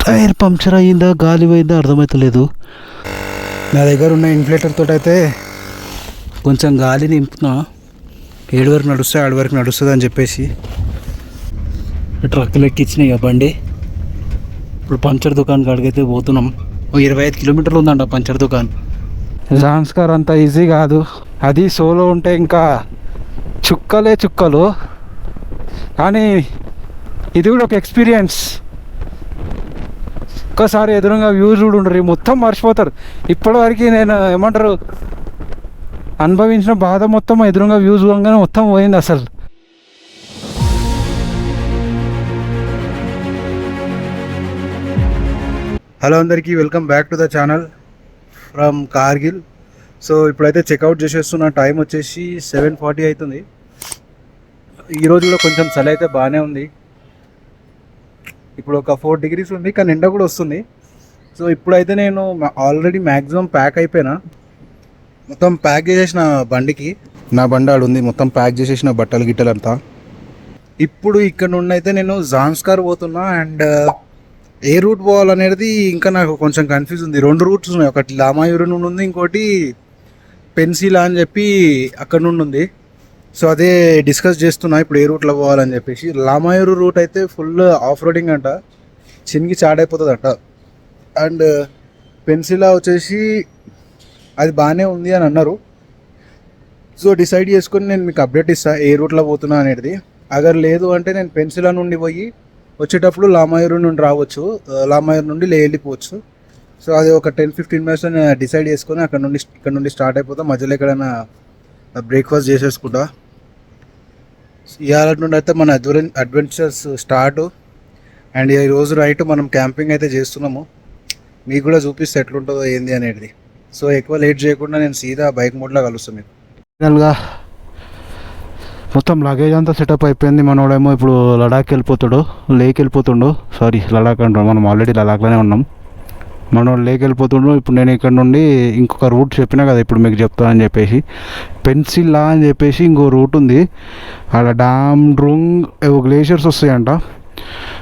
Tyre puncture అయ్యిందా గాలి పోయిందా అర్థమవుతలేదు. నా దగ్గర ఉన్న ఇన్ఫ్లేటర్ తోటి అయితే కొంచెం గాలి నింపుతున్నా, 7 వరకు నడుస్తా 7 వరకు నడుస్తుంది అని చెప్పేసి ట్రక్కులు ఎక్కించిన ఇక బండి. ఇప్పుడు పంచర్ దుకాణం కాడికైతే పోతున్నాం. 25 కిలోమీటర్లు ఉందంట పంచర్ దుకాణం. జాన్స్కార్ అంత ఈజీ కాదు, అది సోలో ఉంటే ఇంకా చుక్కలే చుక్కలు. కానీ ఇది కూడా ఒక ఎక్స్పీరియన్స్. ఒక్కసారి ఎదురుగా వ్యూస్ కూడా ఉండరు, మొత్తం మర్చిపోతారు. ఇప్పటివరకు నేను ఏమంటారు అనుభవించిన బాధ మొత్తం ఎదురుగా వ్యూస్ చూడగానే మొత్తం పోయింది అసలు. హలో అందరికీ, welcome back to the channel from Kargil. So ఇప్పుడైతే చెక్అవుట్ చేసేస్తున్న, టైం వచ్చేసి 7:40 అవుతుంది. ఈరోజు కూడా కొంచెం చలి అయితే బాగానే ఉంది. ఇప్పుడు ఒక 4 degrees ఉంది, కానీ ఎండ కూడా వస్తుంది. సో ఇప్పుడైతే నేను ఆల్రెడీ మ్యాక్సిమం ప్యాక్ అయిపోయినా, మొత్తం ప్యాక్ చేసేసిన బండికి. నా బండి ఆడు ఉంది, మొత్తం ప్యాక్ చేసేసిన బట్టలు గిట్టలు అంతా. ఇప్పుడు ఇక్కడ నుండి అయితే నేను జాన్స్కార్ పోతున్నా. అండ్ ఏ రూట్ పోవాలనేది ఇంకా నాకు కొంచెం కన్ఫ్యూజ్ ఉంది. 2 రూట్స్ ఉన్నాయి, ఒకటి లామాయూరు నుండి ఉంది, ఇంకోటి పెన్సిలా అని చెప్పి అక్కడ నుండి ఉంది. సో అదే డిస్కస్ చేస్తున్నా ఇప్పుడు ఏ రూట్లో పోవాలని చెప్పేసి. లామాయూరు రూట్ అయితే ఫుల్ ఆఫ్ రోడింగ్ అంట, చినిగి చాడైపోతుంది అంట. అండ్ పెన్సిలా వచ్చేసి అది బాగానే ఉంది అని అన్నారు. సో డిసైడ్ చేసుకొని నేను మీకు అప్డేట్ ఇస్తాను ఏ రూట్లో పోతున్నా అనేది. అగర్ లేదు అంటే నేను పెన్సిలా నుండి పోయి వచ్చేటప్పుడు లామాయూరు నుండి రావచ్చు, లామాయూరు నుండి వెళ్ళిపోవచ్చు. సో అది ఒక 10-15 minutes డిసైడ్ చేసుకొని ఇక్కడ నుండి స్టార్ట్ అయిపోతా. మధ్యలో ఎక్కడైనా బ్రేక్ఫాస్ట్ చేసేసుకుంటా. ఇవాళ నుండి అయితే మన అడ్వెంచర్స్ స్టార్ట్. అండ్ ఈరోజు నైట్ మనం క్యాంపింగ్ అయితే చేస్తున్నాము. మీకు కూడా చూపిస్తే ఎట్లుంటుందో ఏంది అనేది. సో ఎక్కువ లేట్ చేయకుండా నేను సీదా బైక్ మోడ్లో కలుస్తాను మీకు. ఫైనల్గా మొత్తం లగేజ్ అంతా సెటప్ అయిపోయింది. మనోడేమో ఇప్పుడు లడాక్ వెళ్ళిపోతాడు, లేక్ వెళ్ళిపోతుండు. సారీ లడాక్ అంటాడు, మనం ఆల్రెడీ లడాక్లోనే ఉన్నాం. మనోడు లేక్ వెళ్ళిపోతుండు. ఇప్పుడు నేను ఇక్కడ నుండి ఇంకొక రూట్ చెప్పినా కదా ఇప్పుడు మీకు చెప్తానని చెప్పేసి, పెన్సిల్లా అని చెప్పేసి ఇంకో రూట్ ఉంది. అక్కడ డామ్ డ్రూంగ్ ఏవో గ్లేషియర్స్ వస్తాయంట.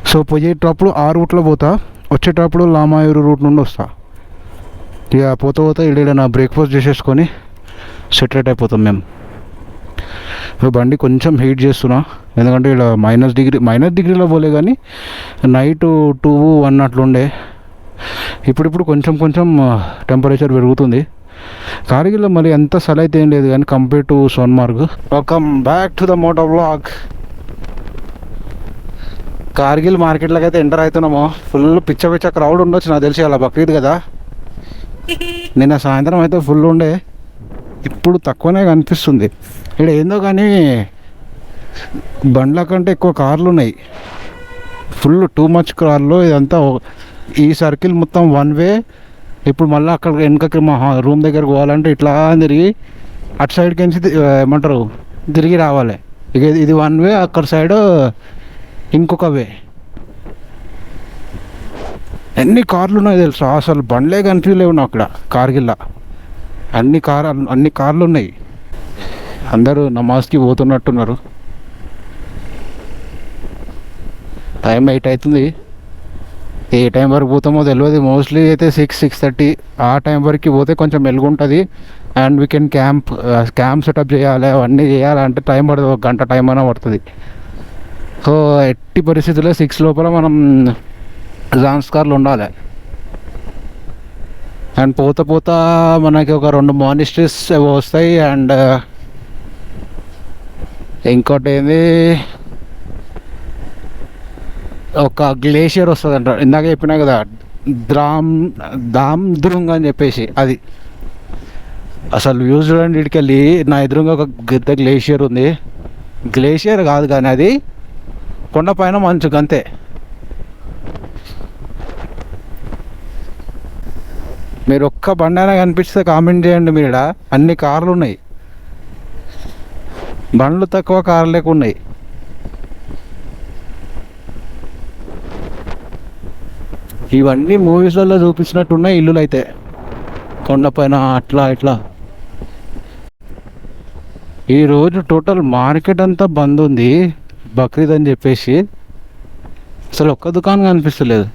సో పోయేటప్పుడు ఆ రూట్లో పోతా, వచ్చేటప్పుడు లామాయూరు రూట్ నుండి వస్తా. ఇక పోతా ఇడైనా బ్రేక్ఫాస్ట్ చేసేసుకొని సెటరేట్ అయిపోతాం మేము. బండి కొంచెం హీట్ చేస్తున్నా, ఎందుకంటే ఇక్కడ -డిగ్రీలో పోలే, కానీ నైట్ 2-1 అట్లుండే. ఇప్పుడు కొంచెం టెంపరేచర్ పెరుగుతుంది. కార్గిల్లో మరి ఎంత చలి అయితే ఏం లేదు, కానీ compare to Sonmarg. Welcome back to the moto vlog. Kargil మార్కెట్లోకి అయితే ఎంటర్ అవుతున్నాము. ఫుల్ పిచ్చ క్రౌడ్ ఉండొచ్చు నాకు తెలిసి, అలా బక్రీద్ కదా. నిన్న సాయంత్రం అయితే ఫుల్ ఉండే, ఇప్పుడు తక్కువనే కనిపిస్తుంది. ఇక్కడ ఏందో కానీ బండ్ల కంటే ఎక్కువ కార్లు ఉన్నాయి, ఫుల్ టూ మచ్ కార్లు. ఇదంతా ఈ సర్కిల్ మొత్తం 1 వే. ఇప్పుడు మళ్ళీ అక్కడ వెనకకి మా రూమ్ దగ్గర పోవాలంటే ఇట్లా తిరిగి అటు సైడ్కి ఏమంటారు తిరిగి రావాలి. ఇక ఇది 1 వే, అక్కడ సైడ్ ఇంకొక వే. ఎన్ని కార్లు ఉన్నాయి తెలుసా, అసలు బండ్లే కనిపించలేవు నాకు అక్కడ కార్గిల్లా. అన్ని కార్లు ఉన్నాయి. అందరూ నమాజ్కి పోతున్నట్టున్నారు. టైం 8 అవుతుంది. ఏ టైం వరకు పోతామో తెలియదు. మోస్ట్లీ అయితే 6-6:30 ఆ టైం వరకు పోతే కొంచెం మెలుగుంటుంది. And we can camp setup చేయాలి, అవన్నీ చేయాలంటే టైం పడుతుంది, 1 గంట టైం అయినా పడుతుంది. సో ఎట్టి పరిస్థితుల్లో 6 లోపల మనం జాన్స్కార్లో ఉండాలి. అండ్ పోతా మనకి ఒక 2 మానిస్ట్రీస్ వస్తాయి. అండ్ ఇంకోటి ఏంది, ఒక గ్లేషియర్ వస్తుంది అంట. ఇందాక చెప్పినా కదా దామ్ డ్రూంగ్ అని చెప్పేసి, అది అసలు వ్యూస్ చూడండి. ఇటుకెళ్ళి నా ఎదురుగా ఒక పెద్ద గ్లేషియర్ ఉంది. గ్లేషియర్ కాదు కానీ అది కొండపైన మంచు అంతే. మీరు ఒక్క బండి అయినా కనిపిస్తే కామెంట్ చేయండి. మీరు అన్ని కార్లు ఉన్నాయి, బండ్లు తక్కువ కార్లు లేక ఉన్నాయి. ఇవన్నీ మూవీస్లలో చూపించినట్టున్నాయి ఇల్లులు అయితే, కొండపైన అట్లా ఇట్లా. ఈరోజు టోటల్ మార్కెట్ అంతా బంద్ ఉంది, బక్రీద్ అని చెప్పేసి. అసలు ఒక్క దుకాణం కనిపిస్తలేదు.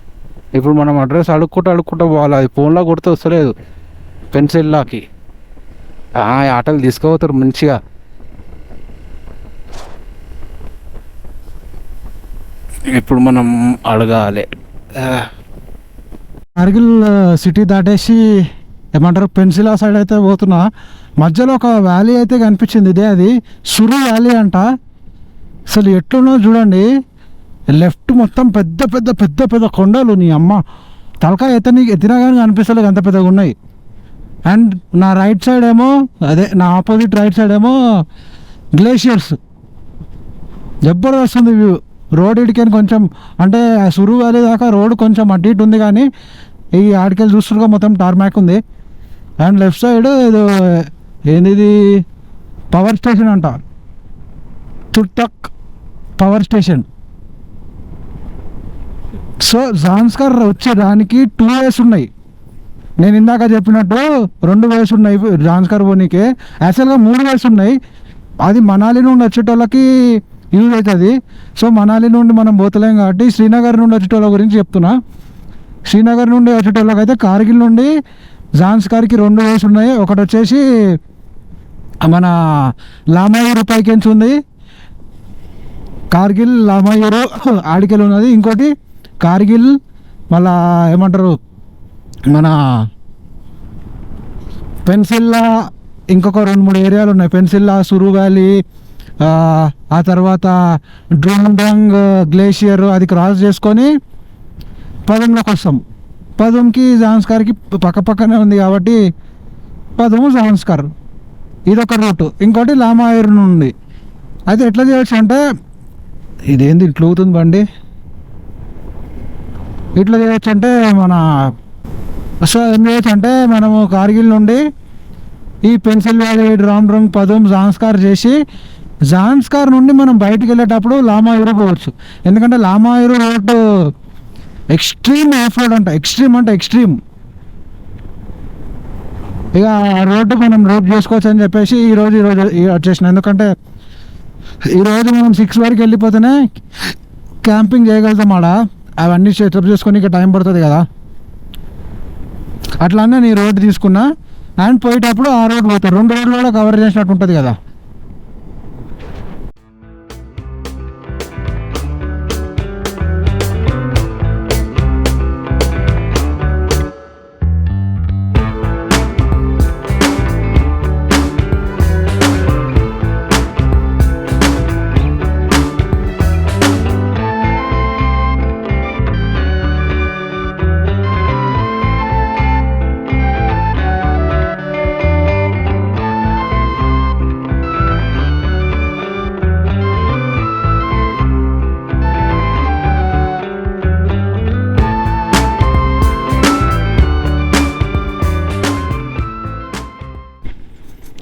ఇప్పుడు మనం అడ్రస్ అడుక్కుంటూ పోవాలి. అది ఫోన్లో కొడితే వస్తలేదు పెన్సిల్లాకి. ఆటలు తీసుకుపోతారు మంచిగా. ఇప్పుడు మనం అడగాలి. కార్గిల్ సిటీ దాటేసి ఏమంటారు పెన్సిల్ సైడ్ అయితే పోతున్నా. మధ్యలో ఒక వ్యాలీ అయితే కనిపించింది. ఇదే అది సురు వ్యాలీ అంట. అసలు ఎట్లున్నో చూడండి. లెఫ్ట్ మొత్తం పెద్ద పెద్ద పెద్ద పెద్ద కొండలు. నీ అమ్మ తలకాయ ఎత్తినా కానీ కనిపిస్తలేదు, అంత పెద్దగా ఉన్నాయి. అండ్ నా రైట్ సైడ్ ఏమో అదే నా ఆపోజిట్ రైట్ సైడ్ ఏమో గ్లేషియర్స్. జబర్దస్త్ ఉంది వ్యూ. రోడ్ ఇడికని కొంచెం అంటే సురు వ్యాలీ దాకా రోడ్ కొంచెం అటు ఇటు ఉంది, కానీ ఈ ఆడికెళ్ళి చూస్తుండగా మొత్తం టార్మాక్ ఉంది. అండ్ లెఫ్ట్ సైడ్ ఏదో ఏంది పవర్ స్టేషన్ అంట, తుర్తక్ పవర్ స్టేషన్. సో జాన్స్కర్ వచ్చేదానికి 2 ways ఉన్నాయి. నేను ఇందాక చెప్పినట్టు 2 ways ఉన్నాయి జాన్స్కర్ పోనీకే. యాక్చువల్గా 3 ways ఉన్నాయి. అది మనాలి నుండి వచ్చేటోళ్ళకి యూజ్ అవుతుంది. సో మనాలి నుండి మనం పోతలేం కాబట్టి శ్రీనగర్ నుండి వచ్చేటోళ్ళ గురించి చెప్తున్నా. శ్రీనగర్ నుండి వచ్చేటోళ్ళకి అయితే కార్గిల్ నుండి జాన్స్కర్కి 2 ways ఉన్నాయి. ఒకటి వచ్చేసి మన లామాయూరు పైకెంచి ఉంది, కార్గిల్ లామాయూరు ఆడికెళ్ళి ఉన్నది. ఇంకోటి కార్గిల్ మళ్ళా ఏమంటారు మన పెన్సిల్లా, ఇంకొక 2-3 ఏరియాలు ఉన్నాయి. పెన్సిల్లా, సురు వ్యాలీ, ఆ తర్వాత డ్రోన్డంగ్ గ్లేషియర్ అది క్రాస్ చేసుకొని పదంలోకి వస్తాం. పదంకి జాన్స్కర్కి పక్కనే ఉంది కాబట్టి పదము జాన్స్కర్ ఇదొక రూటు. ఇంకోటి లామాయూరు నుండి. అయితే ఎట్లా చేయొచ్చు అంటే ఇదేంది ఇట్లా అవుతుంది బండి, ఇట్లా చేయొచ్చు అంటే మన సో ఏం చేయొచ్చు అంటే మనము కార్గిల్ నుండి ఈ పెన్సిల్ వ్యాలీ, డ్రామ్డ్రంగ్, పదం, జాన్స్కర్ చేసి జాన్స్కర్ నుండి మనం బయటకు వెళ్ళేటప్పుడు లామాయూరు పోవచ్చు. ఎందుకంటే లామాయూరు రోడ్డు ఎక్స్ట్రీమ్ ఆఫ్ రోడ్ అంట. ఎక్స్ట్రీమ్ అంటే ఎక్స్ట్రీమ్. ఇక ఆ రోడ్డు మనం రోడ్ చేసుకోవచ్చు అని చెప్పేసి ఈరోజు వచ్చేసిన. ఎందుకంటే ఈరోజు మనం 6 వరకు వెళ్ళిపోతేనే క్యాంపింగ్ చేయగలుగుతాం. ఆడ అవన్నీ సెటప్ చేసుకొని ఇక టైం పడుతుంది కదా. అట్లానే నేను రోడ్డు తీసుకున్నా. అండ్ పోయేటప్పుడు ఆ రోడ్ పోతారు. 2 రోడ్లు కూడా కవర్ చేసినట్టు ఉంటుంది కదా.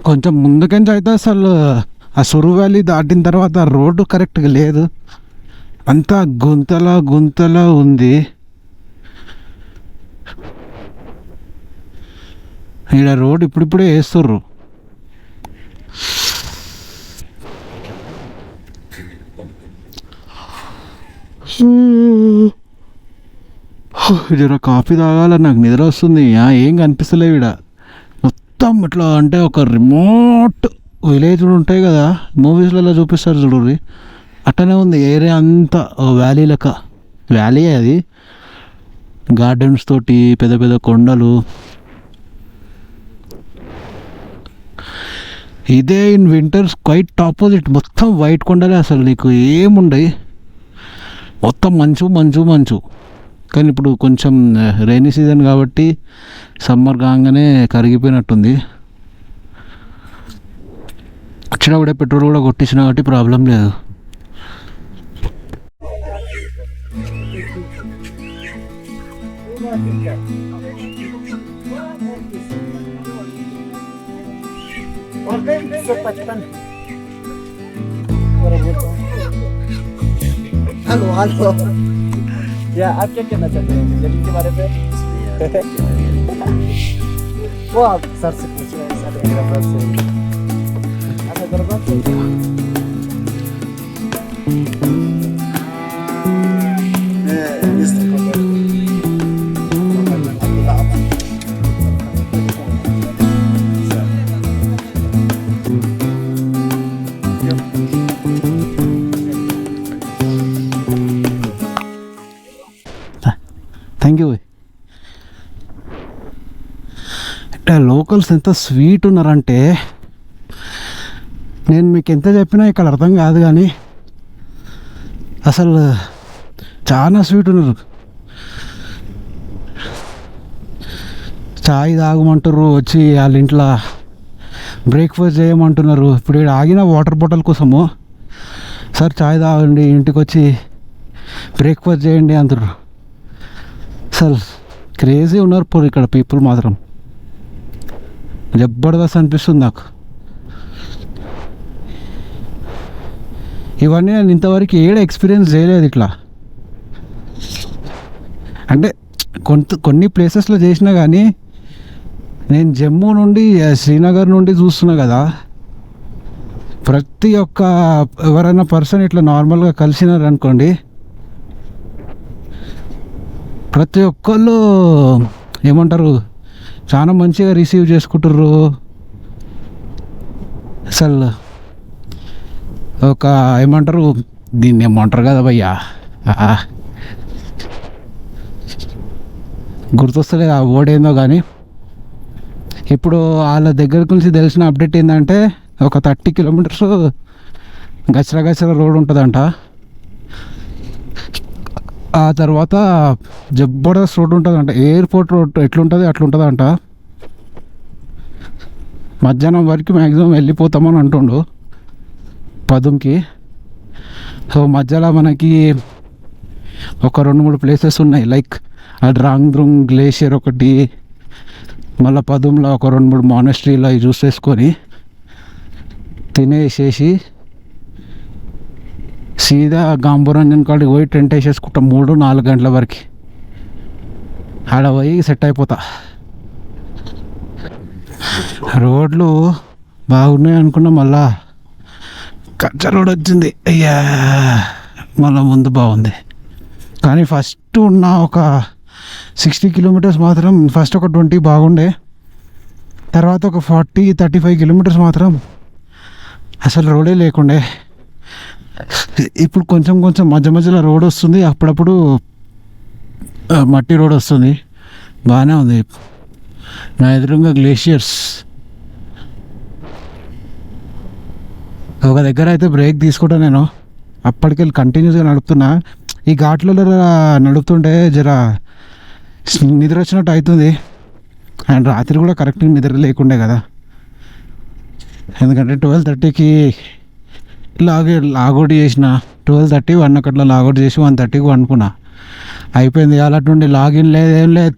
కొంచెం ముందుకెంచి అయితే అసలు ఆ సురు వ్యాలీ దాటిన తర్వాత రోడ్డు కరెక్ట్గా లేదు, అంతా గుంతలా ఉంది. ఈడ రోడ్ ఇప్పుడిప్పుడే వేస్తుర్రు. జర కాఫీ తాగాల, నాకు నిద్ర వస్తుంది. ఏం కనిపిస్తలేవు ఈడ. మొత్తం ఇట్లా అంటే ఒక రిమోట్ విలేజ్ ఉంటాయి కదా మూవీస్లలో చూపిస్తారు చూడండి, అట్టనే ఉంది ఏరియా అంతా. వ్యాలీ లెక్క, వ్యాలీ అది, గార్డెన్స్ తోటి పెద్ద పెద్ద కొండలు. ఇదే ఇన్ వింటర్స్ క్వైట్ ఆపోజిట్, మొత్తం వైట్ కొండలే. అసలు నీకు ఏముండయి, మొత్తం మంచు. కానీ ఇప్పుడు కొంచెం రైనీ సీజన్ కాబట్టి సమ్మర్ కాగానే కరిగిపోయినట్టుంది. వచ్చినప్పుడే పెట్రోల్ కూడా కొట్టించిన కాబట్టి ప్రాబ్లం లేదు. हेलो या आप क्या कहना चाहते हैं जमीन के बारे में? वो आप सर से पूछ रहे हैं, सर मेरा बात से अच्छा करो बात। Thank you. అంటే లోకల్స్ ఎంత స్వీట్ ఉన్నారంటే నేను మీకు ఎంత చెప్పినా ఇక్కడ అర్థం కాదు, కానీ అసలు చాలా స్వీట్ ఉన్నారు. చాయ్ తాగమంటారు, వచ్చి వాళ్ళ ఇంట్లో బ్రేక్ఫాస్ట్ చేయమంటున్నారు. ఇప్పుడు ఇక్కడ ఆగిన వాటర్ బాటిల్ కోసము, సార్ చాయ్ తాగండి, ఇంటికి వచ్చి బ్రేక్ఫాస్ట్ చేయండి అంటారు. అసలు క్రేజీ ఉన్నారు పోరు ఇక్కడ పీపుల్ మాత్రం. జబర్దస్త్ అనిపిస్తుంది నాకు. ఇవన్నీ నేను ఇంతవరకు ఏడ ఎక్స్పీరియన్స్ చేయలేదు ఇట్లా. అంటే కొన్ని ప్లేసెస్లో చేసినా కానీ నేను జమ్మూ నుండి శ్రీనగర్ నుండి చూస్తున్నా కదా, ప్రతి ఒక్క ఎవరైనా పర్సన్ ఇట్లా నార్మల్గా కలిసినారు అనుకోండి, ప్రతి ఒక్కళ్ళు ఏమంటారు చాలా మంచిగా రిసీవ్ చేసుకుంటారు. అసలు ఒక ఏమంటారు దీన్ని ఏమంటారు కదా భయ్యా, గుర్తొస్తలేదు ఆ వర్డ్ ఏందో కానీ. ఇప్పుడు వాళ్ళ దగ్గర నుంచి తెలిసిన అప్డేట్ ఏంటంటే ఒక 30 కిలోమీటర్స్ గచ్చర రోడ్ ఉంటుందంట. ఆ తర్వాత జబర్దస్త్ రోడ్ ఉంటుందంట. ఎయిర్పోర్ట్ రోడ్ ఎట్లుంటుంది అట్లుంటుందంట. మధ్యాహ్నం వరకు మ్యాక్సిమం వెళ్ళిపోతామని అంటుండు పదుంకి. సో మధ్యలో మనకి ఒక 2-3 ప్లేసెస్ ఉన్నాయి, లైక్ ఆ డ్రాంగ్ద్రుంగ్ గ్లేషియర్ ఒకటి, మళ్ళీ పదుంలో ఒక 2-3 మానస్ట్రీలో అవి చూసేసుకొని తినేసేసి సీదా గాంబూరంజన్ కాడికి పోయి టెంట్ వేసేసుకుంటా 3-4 గంటల వరకు. ఆడ పోయి సెట్ అయిపోతా. రోడ్లు బాగున్నాయి అనుకున్నా, మళ్ళా కచ్చ రోడ్ వచ్చింది. అయ్యా మళ్ళీ ముందు బాగుంది, కానీ ఫస్ట్ ఉన్న ఒక 60 కిలోమీటర్స్ మాత్రం ఫస్ట్ ఒక 20 బాగుండే, తర్వాత ఒక 40-35 కిలోమీటర్స్ మాత్రం అసలు రోడే లేకుండే. ఇప్పుడు కొంచెం మధ్య మధ్యలో రోడ్ వస్తుంది, అప్పుడప్పుడు మట్టి రోడ్ వస్తుంది, బాగానే ఉంది. నా ఎదురుగా గ్లేషియర్స్. ఒక దగ్గర అయితే బ్రేక్ తీసుకుంటా నేను, అప్పటికెళ్ళి కంటిన్యూస్గా నడుపుతున్నా. ఈ ఘాట్లలో నడుపుతుంటే జర నిద్ర వచ్చినట్టు అవుతుంది. అండ్ రాత్రి కూడా కరెక్ట్గా నిద్ర లేకుండే కదా, ఎందుకంటే 12:30కి లాగౌట్ చేసిన. 12:30 1 అట్లా లాగౌట్ చేసి 1:30కి వండుకున్నా. అయిపోయింది. అలా నుండి లాగిన్ లేదు, ఏం లేదు.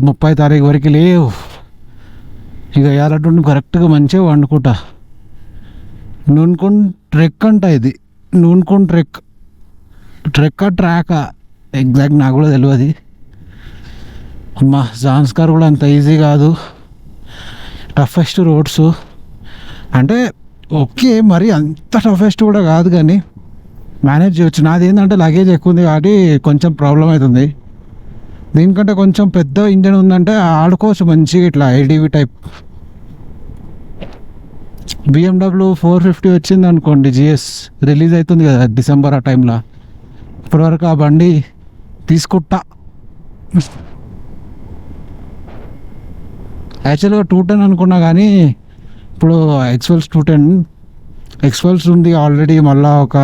30 తారీఖు వరకు లేవు. ఇక అలా నుండి కరెక్ట్గా మంచిగా వండుకుంటా. నూనెకొండ ట్రెక్ అంట ఇది, నూనెకొండ ట్రాకా ఎగ్జాక్ట్ నాకు కూడా తెలియదు. మా జాన్స్కార్ కూడా అంత ఈజీ కాదు, టఫెస్ట్ రోడ్స్. అంటే ఓకే, మరి అంత టఫెస్ట్ కూడా కాదు, కానీ మేనేజ్ చేయొచ్చు. నాది ఏంటంటే లగేజ్ ఎక్కువ ఉంది కాబట్టి కొంచెం ప్రాబ్లం అవుతుంది. దీనికంటే కొంచెం పెద్ద ఇంజన్ ఉందంటే ఆడుకోవచ్చు మంచిగా, ఇట్లా ఐడివి టైప్. BMW 450 వచ్చింది అనుకోండి, GS రిలీజ్ అవుతుంది కదా డిసెంబర్ ఆ టైంలో. ఇప్పటివరకు ఆ బండి తీసుకుంటా. యాక్చువల్గా 210 అనుకున్నా, కానీ ఇప్పుడు ఎక్స్పల్స్ 210 ఎక్స్పల్స్ ఉంది ఆల్రెడీ. మళ్ళీ ఒక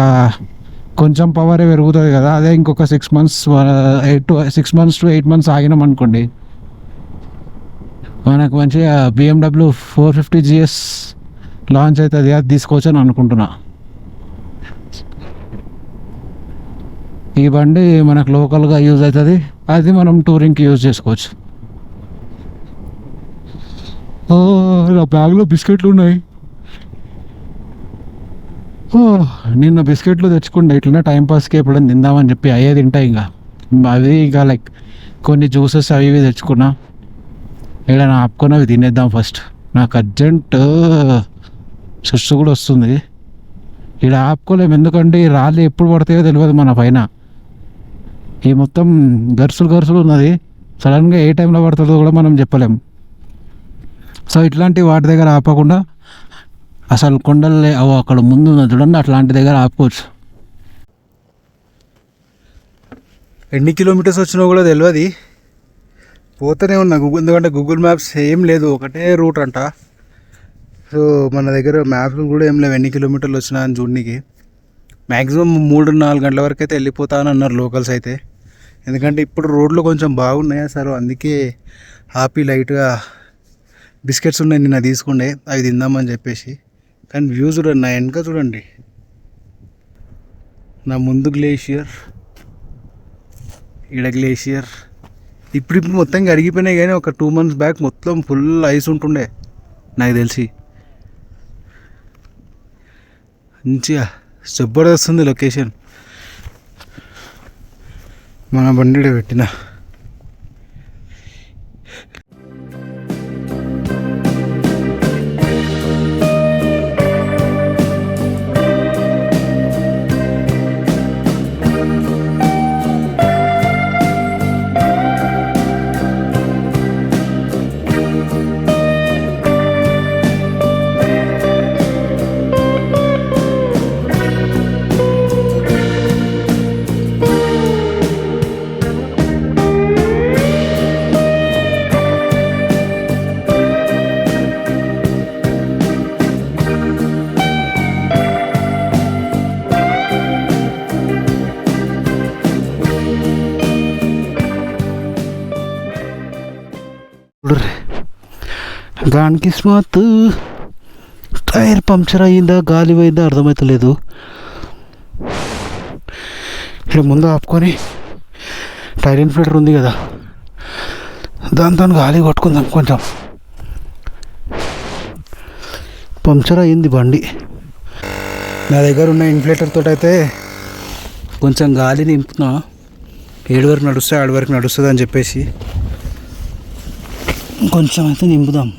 కొంచెం పవరే పెరుగుతుంది కదా, అదే ఇంకొక 6 months to 8 months ఆగినాం అనుకోండి, మనకు మంచిగా BMW 450 GS లాంచ్ అవుతుంది. అది తీసుకోవచ్చు అని అనుకుంటున్నా. ఈ బండి మనకు లోకల్గా యూజ్ అవుతుంది, అది మనం టూరింగ్కి యూజ్ చేసుకోవచ్చు. నా బ్యాగ్లో బిస్కెట్లు ఉన్నాయి. నిన్న బిస్కెట్లు తెచ్చుకుంటే ఇట్లనే టైంపాస్కి ఎప్పుడైనా తిందామని చెప్పి అయ్యే తింటా. ఇంకా అవి ఇంకా లైక్ కొన్ని జ్యూసెస్ అవి ఇవి తెచ్చుకున్నా. ఏదైనా ఆపుకొని తినేద్దాం ఫస్ట్. నాకు అర్జెంట్ సుస్సు కూడా వస్తుంది. ఇక్కడ ఆపుకోలేము, ఎందుకంటే ఈ రాళ్ళు ఎప్పుడు పడతాయో తెలియదు మన పైన. ఈ మొత్తం గరుసులు ఉన్నది, సడన్గా ఏ టైంలో పడుతుందో కూడా మనం చెప్పలేము. సో ఇట్లాంటి వాటి దగ్గర ఆపకుండా అసలు కొండలే అక్కడ ముందు చూడండి, అట్లాంటి దగ్గర ఆపుకోవచ్చు. ఎన్ని కిలోమీటర్స్ వచ్చినా కూడా తెలియదు. పోతూనే ఉన్నా ఎందుకంటే గూగుల్ మ్యాప్స్ ఏం లేదు, ఒకటే రూట్ అంట. సో మన దగ్గర మ్యాప్స్ కూడా ఏం లేవు ఎన్ని కిలోమీటర్లు వచ్చినా అని చూడడానికి. మ్యాక్సిమం 3-4 గంటల వరకు అయితే వెళ్ళిపోతా అని అన్నారు లోకల్స్ అయితే. ఎందుకంటే ఇప్పుడు రోడ్లు కొంచెం బాగున్నాయి సార్, అందుకే హ్యాపీ లైట్గా బిస్కెట్స్ ఉన్నాయి నిన్న తీసుకుండే, అవి తిందామని చెప్పేసి. కానీ వ్యూ చూడండి, నా వెనక చూడండి, నా ముందు గ్లేషియర్, ఈడ గ్లేషియర్. ఇప్పుడు మొత్తం అడిగిపోయినాయి, కానీ ఒక 2 months బ్యాక్ మొత్తం ఫుల్ ఐస్ ఉంటుండే నాకు తెలిసి. మంచిగా జబర్దస్త్ ఉంది లొకేషన్. మన బండిలో పెట్టిన గాని కిస్మత్. టైర్ పంక్చర్ అయ్యిందా గాలి పోయిందా అర్థమవుతలేదు. ఇక్కడ ముందు ఆపుకొని టైర్ ఇన్ఫ్లేటర్ ఉంది కదా, దాంతో గాలి కొట్టుకుందాం. కొంచెం పంక్చర్ అయ్యింది బండి. నా దగ్గర ఉన్న ఇన్ఫ్లేటర్ తోటి అయితే కొంచెం గాలి నింపుతున్నా, 7 వరకు నడుస్తే 8 వరకు నడుస్తుంది అని చెప్పేసి కొంచెం అయితే నింపుదాం.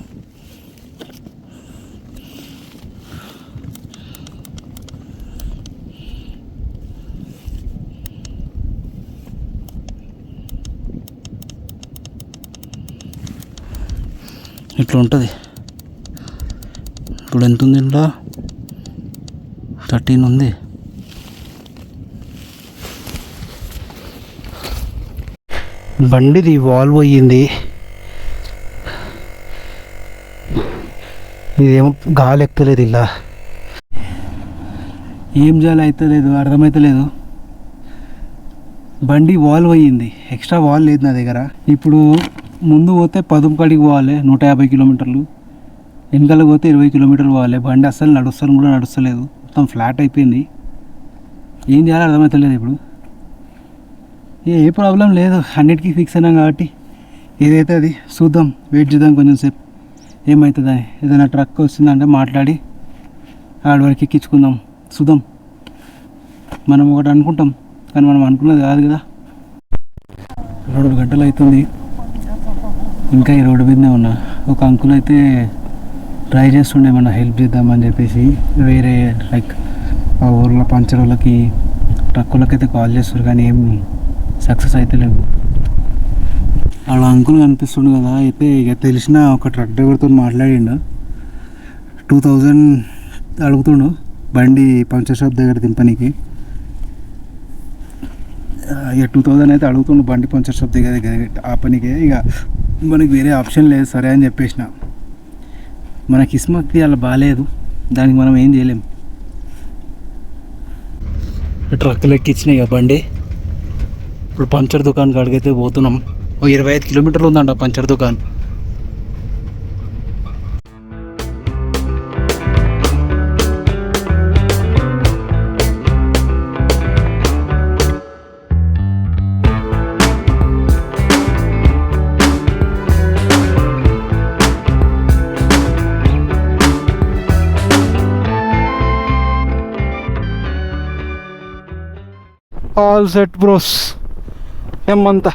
ఇట్లా ఉంటుంది. ఇప్పుడు ఎంత ఉంది? ఇంట్లో 13 ఉంది. బండిది వాల్వ్ అయ్యింది. ఇదేమో గాలి ఎక్కలేదు, ఇలా ఏం చేయాలి అవుతలేదు, అర్థమవుతలేదు. బండి వాల్వ్ అయ్యింది, ఎక్స్ట్రా వాల్ లేదు నా దగ్గర. ఇప్పుడు ముందు పోతే 10 కాడికి పోవాలి 150 కిలోమీటర్లు, వెనకాల పోతే 20 కిలోమీటర్లు పోవాలి. బండి అస్సలు నడుస్తాను కూడా నడుస్తలేదు, మొత్తం ఫ్లాట్ అయిపోయింది. ఏం చేయాలో అర్థమవుతలేదు. ఇప్పుడు ఏ ప్రాబ్లం లేదు, అన్నిటికీ ఫిక్స్ అయినాం కాబట్టి ఏదైతే అది చూద్దాం, వెయిట్ చేద్దాం కొంచెం సేపు ఏమవుతుందని. ఏదైనా ట్రక్ వస్తుందంటే మాట్లాడి ఆడ వరకు ఎక్కించుకుందాం, చూద్దాం. మనం ఒకటి అనుకుంటాం కానీ మనం అనుకున్నది కాదు కదా. 2 గంటలు అవుతుంది, ఇంకా ఈ రోడ్డు మీదనే ఉన్నా. ఒక అంకుల్ అయితే ట్రై చేస్తుండే మన హెల్ప్ చేద్దామని చెప్పేసి, వేరే లైక్ ఆ ఊర్లో పంచర్ వాళ్ళకి ట్రక్కులకి అయితే కాల్ చేస్తారు, కానీ ఏం సక్సెస్ అయితే లేవు. అలా అంకుల్ కనిపిస్తుండు కదా, అయితే ఇక తెలిసిన ఒక ట్రక్ డ్రైవర్తో మాట్లాడిండు. 2000 అడుగుతుండు బండి పంచర్ షాప్ దగ్గర దింపనీకి. ఇక 2000 అయితే అడుగుతుండు బండి పంచర్ షాప్ దగ్గర ఆ పనికి. ఇక మనకి వేరే ఆప్షన్ లేదు, సరే అని చెప్పేసిన. మన కిస్మత్ అలా బాగాలేదు, దానికి మనం ఏం చేయలేం. ట్రక్కులు ఎక్కించిన ఇక బండి. ఇప్పుడు పంచర్ దుకాణం కాడికైతే పోతున్నాం. 25 కిలోమీటర్లు ఉందంట పంచర్ దుకాణం. All set bros. ఏమంతా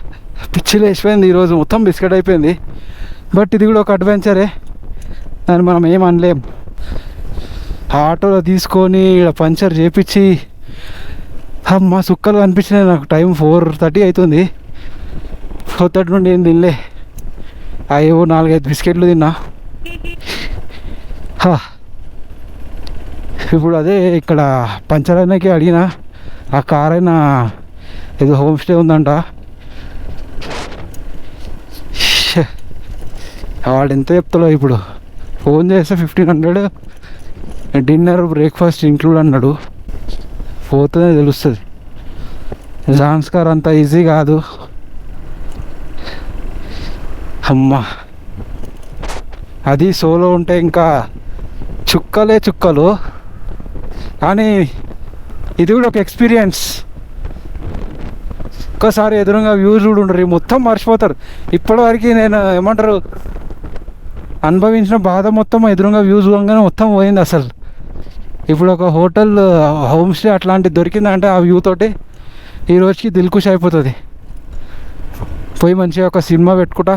పిచ్చిలు వేసిపోయింది ఈరోజు, మొత్తం బిస్కెట్ అయిపోయింది. బట్ ఇది కూడా ఒక అడ్వెంచరే, దాన్ని మనం ఏం అనలేం. ఆటోలో తీసుకొని ఇక్కడ పంచర్ చేపించి అమ్మ సుక్కలు కనిపించినాయి నాకు. టైం 4:30 అవుతుంది. 4:30 నుండి ఏం తినలే, అయ్యో 4-5 బిస్కెట్లు తిన్నా. ఇప్పుడు అదే ఇక్కడ పంచర్ అయినాకి అడిగిన, ఆ కార్ అయినా ఏదో హోమ్ స్టే ఉందంట. వాడు ఎంత చెప్తాడో ఇప్పుడు. ఫోన్ చేస్తే 1500, డిన్నర్ బ్రేక్ఫాస్ట్ ఇంక్లూడ్ అన్నాడు. పోతుందే తెలుస్తుంది. జాన్స్కార్ అంత ఈజీ కాదు అమ్మా. అది సోలో ఉంటే ఇంకా చుక్కలే చుక్కలు. కానీ ఇది కూడా ఒక ఎక్స్పీరియన్స్. ఒక్కసారి ఎదురుగా వ్యూస్ కూడా ఉండరు, మొత్తం మర్చిపోతారు. ఇప్పటివరకు నేను ఏమంటారు అనుభవించిన బాధ మొత్తం ఎదురుగా వ్యూస్ చూడగానే మొత్తం పోయింది అసలు. ఇప్పుడు ఒక హోటల్ హోమ్ స్టే అట్లాంటిది దొరికిందంటే ఆ వ్యూ తోటి ఈ రోజుకి దిల్కుష్ అయిపోతుంది. పోయి మంచిగా ఒక సినిమా పెట్టుకుంటా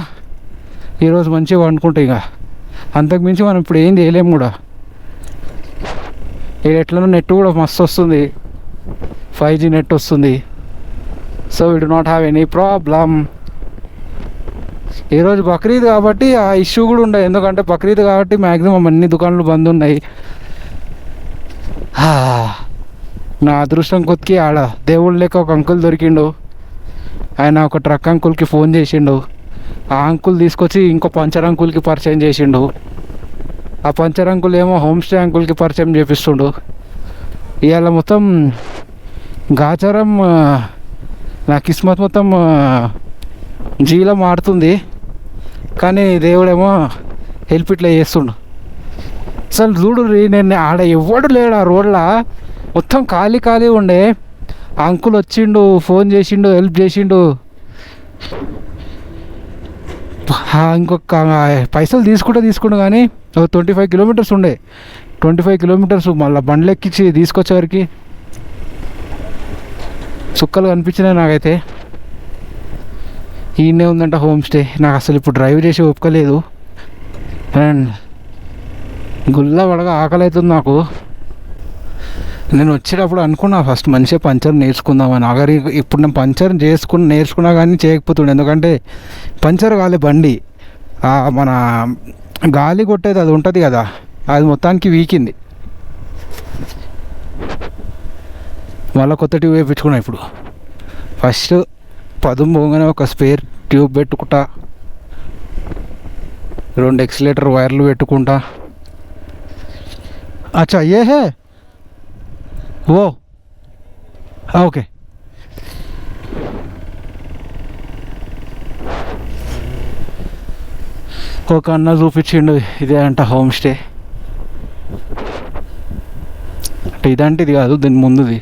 ఈరోజు మంచిగా వండుకుంటా. ఇక అంతకుమించి మనం ఇప్పుడు ఏం చేయలేము కూడా. ఇక్కడ ఎట్లనో నెట్ కూడా మస్తు వస్తుంది, 5G నెట్ వస్తుంది. So we do not have any problem. ఈరోజు బక్రీద్ కాబట్టి ఆ ఇష్యూ కూడా ఉండదు. ఎందుకంటే బక్రీద్ కాబట్టి మ్యాక్సిమం అన్ని దుకాణాలు బంద్ ఉన్నాయి. నా అదృష్టం కొద్దికి ఆడ దేవుడు లెక్క ఒక అంకుల్ దొరికిండు. ఆయన ఒక ట్రక్ అంకుల్కి ఫోన్ చేసిండు. ఆ అంకుల్ తీసుకొచ్చి ఇంకో పంచర్ అంకుల్కి పరిచయం చేసిండు. ఆ పంచర్ అంకుల్ ఏమో హోమ్ స్టే అంకుల్కి పరిచయం చేపిస్తుండు. ఇవాళ మొత్తం గాచారం నా కిస్మత్ మొత్తం జీలో మారుతుంది. కానీ దేవుడేమో హెల్ప్ ఇట్లా చేస్తుండు. అసలు చూడు, నేను ఆడ ఎవడు లేడు. ఆ రోడ్లో మొత్తం ఖాళీ ఖాళీ ఉండే. ఆ అంకుల్ వచ్చిండు, ఫోన్ చేసిండు, హెల్ప్ చేసిండు. ఇంకొక పైసలు తీసుకుంటూ కానీ 25 కిలోమీటర్స్ ఉండే. 25 కిలోమీటర్స్ మళ్ళీ బండ్లు ఎక్కించి తీసుకొచ్చేవారికి చుక్కలు కనిపించినాయి నాకైతే. ఈయనే ఉందంట హోమ్ స్టే. నాకు అసలు ఇప్పుడు డ్రైవ్ చేసి ఒప్పుకోలేదు. అండ్ గుల్ల పడగా ఆకలి అవుతుంది నాకు. నేను వచ్చేటప్పుడు అనుకున్నా ఫస్ట్ మంచిగా పంచర్ నేర్చుకుందామని. అగరి ఇప్పుడు నేను పంచర్ నేర్చుకున్నా కానీ చేయకపోతుండే. ఎందుకంటే పంచర్ కాలే బండి. మన గాలి కొట్టేది అది ఉంటుంది కదా, అది మొత్తానికి వీకింది. మళ్ళీ కొత్త ట్యూబ్ వేయించుకున్నా. ఇప్పుడు ఫస్ట్ పదుము పోగానే ఒక స్పేర్ ట్యూబ్ పెట్టుకుంటా, 2 ఎక్సిలేటర్ వైర్లు పెట్టుకుంటా. అచ్చా ఏ హే ఓ ఓకే. ఒక అన్న చూపించిండు, ఇదే అంట హోమ్ స్టే. అంటే ఇదంటే ఇది కాదు, దీని ముందుది.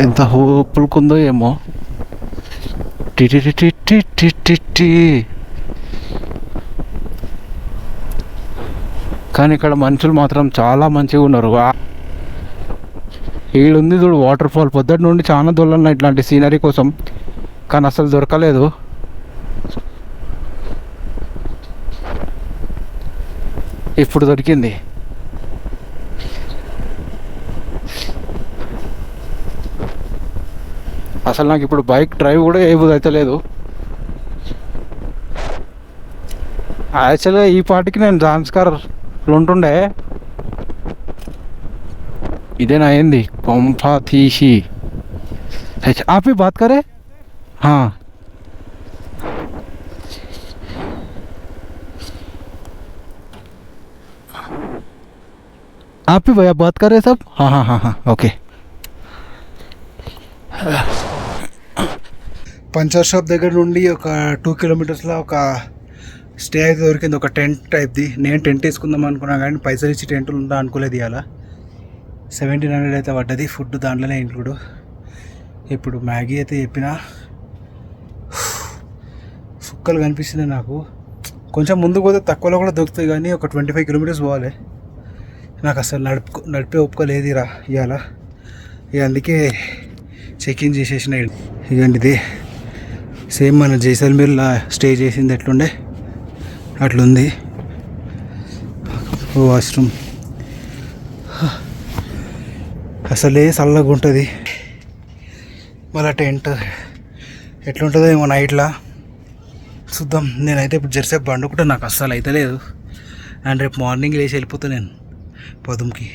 ఎంత హోపులుకుందో ఏమో. కానీ ఇక్కడ మనుషులు మాత్రం చాలా మంచిగా ఉన్నారు. వీళ్ళుంది చూడు వాటర్ ఫాల్. పొద్దుటి నుండి చాలా దొల్లన్నా ఇట్లాంటి సీనరీ కోసం, కానీ అసలు దొరకలేదు. ఇప్పుడు దొరికింది. అసలు నాకు ఇప్పుడు బైక్ డ్రైవ్ కూడా ఏబుద్ధి అయితే లేదు. యాక్చువల్గా ఈ పాటికి నేను జాన్స్కార్లో ఉంటుండే. ఇదేనా అయింది పంపా తీసి. आप ही बात करें? हाँ आप ही भैया बात कर रहे सब? हाँ हाँ हाँ हाँ ओके. పంచర్ షాప్ దగ్గర నుండి ఒక 2 కిలోమీటర్స్లో ఒక స్టే అయితే దొరికింది, ఒక టెంట్ టైప్ది. నేను టెంట్ వేసుకుందాం అనుకున్నా కానీ పైసలు ఇచ్చి టెంట్ ఉందా అనుకోలేదు. ఇవాళ 1700 అయితే పడ్డది. ఫుడ్ దాంట్లోనే ఇంక్లూడ్. ఇప్పుడు మ్యాగీ అయితే చెప్పిన సుక్కలు కనిపిస్తుంది నాకు. కొంచెం ముందుకు పోతే తక్కువలో కూడా దొరుకుతాయి, కానీ ఒక 25 కిలోమీటర్స్ పోవాలి. నాకు అసలు నడిపే ఒప్పుకోలేదు ఇరా ఇవాళ. ఇక అందుకే చెక్ ఇన్ చేసేసిన. ఇదండి సేమ్ మన జైసల్మేర్లో స్టే చేసింది ఎట్లుండే అట్లుంది. వాష్రూమ్ అసలే చల్లగా ఉంటుంది. మళ్ళీ టెంట్ ఎట్లుంటుందో ఏమో నైట్లో చూద్దాం. నేనైతే ఇప్పుడు జెర్సేపు పండుకుంటే నాకు అస్సలు అయితే లేదు. అండ్ రేపు మార్నింగ్ లేచి వెళ్ళిపోతా నేను పొద్దుకి.